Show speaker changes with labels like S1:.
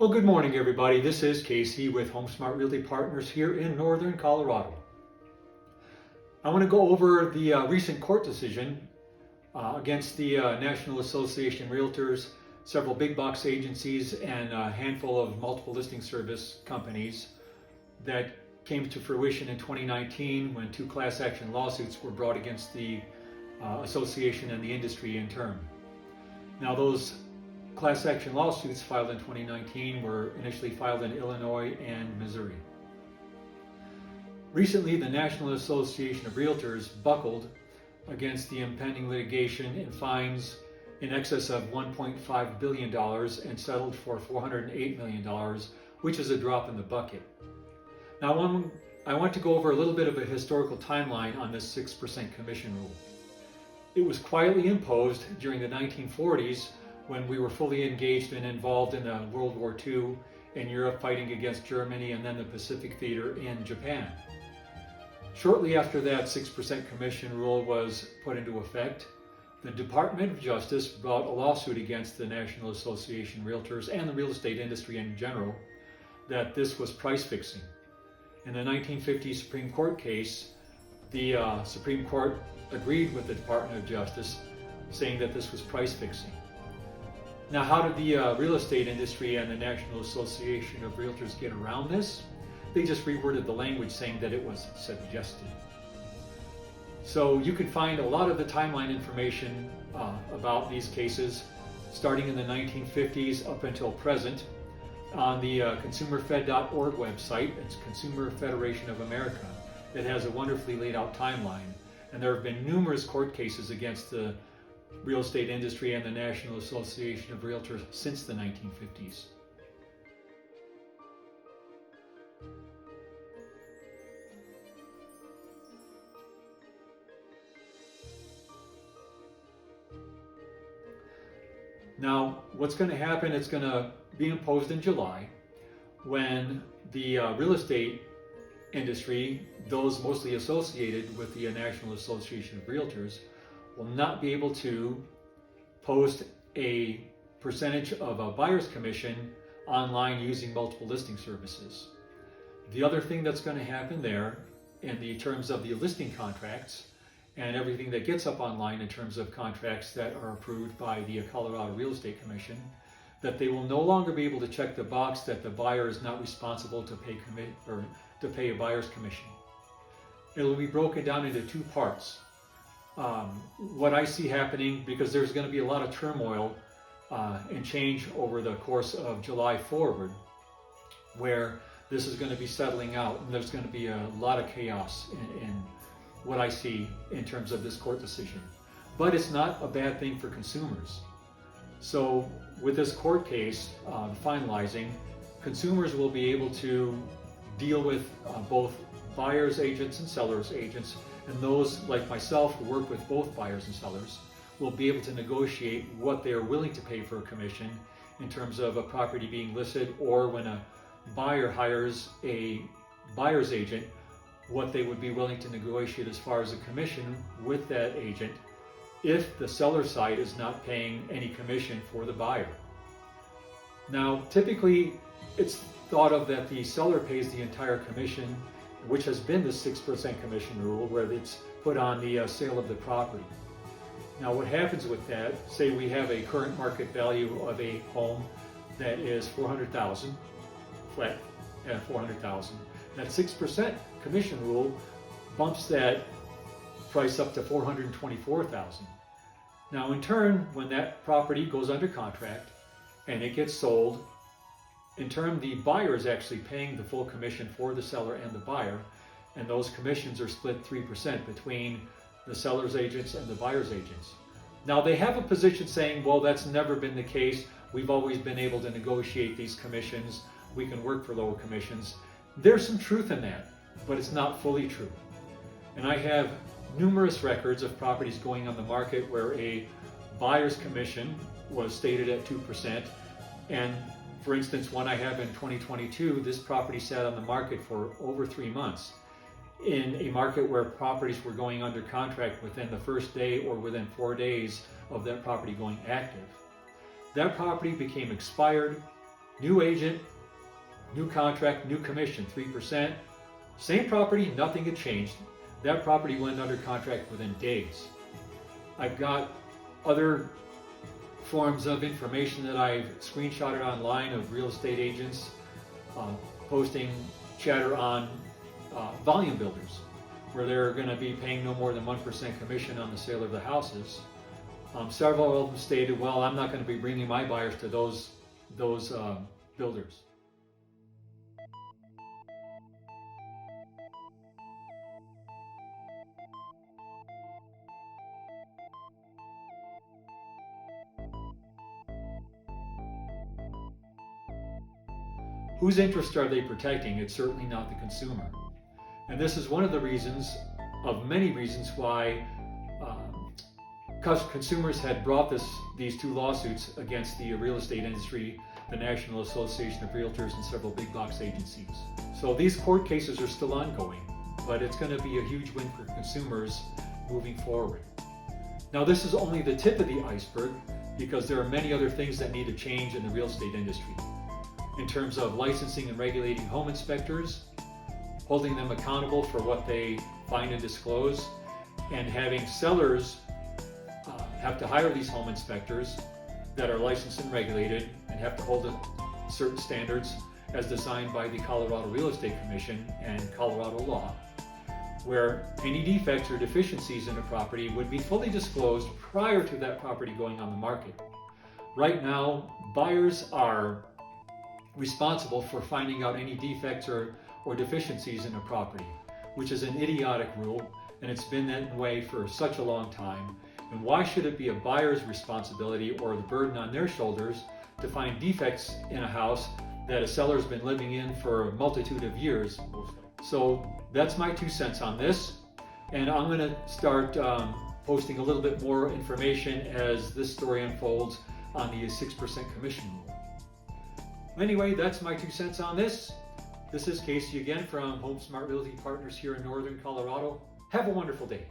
S1: Well, good morning, everybody. This is Casey with HomeSmart Realty Partners here in Northern Colorado. I want to go over the recent court decision against the National Association of Realtors, several big box agencies, and a handful of multiple listing service companies that came to fruition in 2019 when two class action lawsuits were brought against the association and the industry in turn. Now, those class action lawsuits filed in 2019 were initially filed in Illinois and Missouri. Recently, the National Association of Realtors buckled against the impending litigation and fines in excess of $1.5 billion and settled for $408 million, which is a drop in the bucket. Now, I want to go over a little bit of a historical timeline on this 6% commission rule. It was quietly imposed during the 1940s when we were fully engaged and involved in World War II in Europe, fighting against Germany and then the Pacific Theater in Japan. Shortly after that 6% commission rule was put into effect, the Department of Justice brought a lawsuit against the National Association of Realtors and the real estate industry in general that this was price fixing. In the 1950 Supreme Court case, the Supreme Court agreed with the Department of Justice, saying that this was price fixing. Now, how did the real estate industry and the National Association of Realtors get around this? They just reworded the language saying that it was suggested. So you can find a lot of the timeline information about these cases starting in the 1950s up until present on the consumerfed.org website. It's Consumer Federation of America. It has a wonderfully laid out timeline. And there have been numerous court cases against the real estate industry and the National Association of Realtors since the 1950s. Now, what's going to happen, it's going to be imposed in July when the real estate industry, those mostly associated with the National Association of Realtors, will not be able to post a percentage of a buyer's commission online using multiple listing services. The other thing that's going to happen there in the terms of the listing contracts and everything that gets up online in terms of contracts that are approved by the Colorado Real Estate Commission, that they will no longer be able to check the box that the buyer is not responsible to pay a buyer's commission. It will be broken down into two parts. What I see happening, because there's going to be a lot of turmoil and change over the course of July forward, where this is going to be settling out, and there's going to be a lot of chaos in what I see in terms of this court decision. But it's not a bad thing for consumers. So with this court case finalizing, consumers will be able to deal with both buyers agents and sellers agents, and those like myself who work with both buyers and sellers will be able to negotiate what they are willing to pay for a commission in terms of a property being listed, or when a buyer hires a buyer's agent, what they would be willing to negotiate as far as a commission with that agent if the seller side is not paying any commission for the buyer. Now, typically it's thought of that the seller pays the entire commission, which has been the 6% commission rule, where it's put on the sale of the property. Now, what happens with that, say we have a current market value of a home that is $400,000, flat at $400,000. That 6% commission rule bumps that price up to $424,000. Now, in turn, when that property goes under contract and it gets sold, in turn, the buyer is actually paying the full commission for the seller and the buyer, and those commissions are split 3% between the seller's agents and the buyer's agents. Now, they have a position saying, well, that's never been the case. We've always been able to negotiate these commissions. We can work for lower commissions. There's some truth in that, but it's not fully true. And I have numerous records of properties going on the market where a buyer's commission was stated at 2%. And for instance, one I have in 2022, this property sat on the market for over 3 months in a market where properties were going under contract within the first day or within 4 days of that property going active. That property became expired, New agent, new contract, new commission, 3%. Same property, nothing had changed. That property went under contract within days. I've got other forms of information that I've screenshotted online of real estate agents posting chatter on volume builders, where they're going to be paying no more than 1% commission on the sale of the houses. Several of them stated, well, I'm not going to be bringing my buyers to those builders. Whose interests are they protecting? It's certainly not the consumer. And this is one of the reasons, of many reasons, why consumers had brought these two lawsuits against the real estate industry, the National Association of Realtors, and several big box agencies. So these court cases are still ongoing, but it's going to be a huge win for consumers moving forward. Now, this is only the tip of the iceberg, because there are many other things that need to change in the real estate industry in terms of licensing and regulating home inspectors, holding them accountable for what they find and disclose, and having sellers have to hire these home inspectors that are licensed and regulated and have to hold certain standards as designed by the Colorado Real Estate Commission and Colorado law, where any defects or deficiencies in a property would be fully disclosed prior to that property going on the market. Right now, buyers are responsible for finding out any defects or deficiencies in a property, which is an idiotic rule, and it's been that way for such a long time. And why should it be a buyer's responsibility or the burden on their shoulders to find defects in a house that a seller's been living in for a multitude of years? So that's my 2 cents on this, and I'm going to start posting a little bit more information as this story unfolds on the 6% commission rule. Anyway, that's my 2 cents on this. This is Casey again from Home Smart Realty Partners here in Northern Colorado. Have a wonderful day.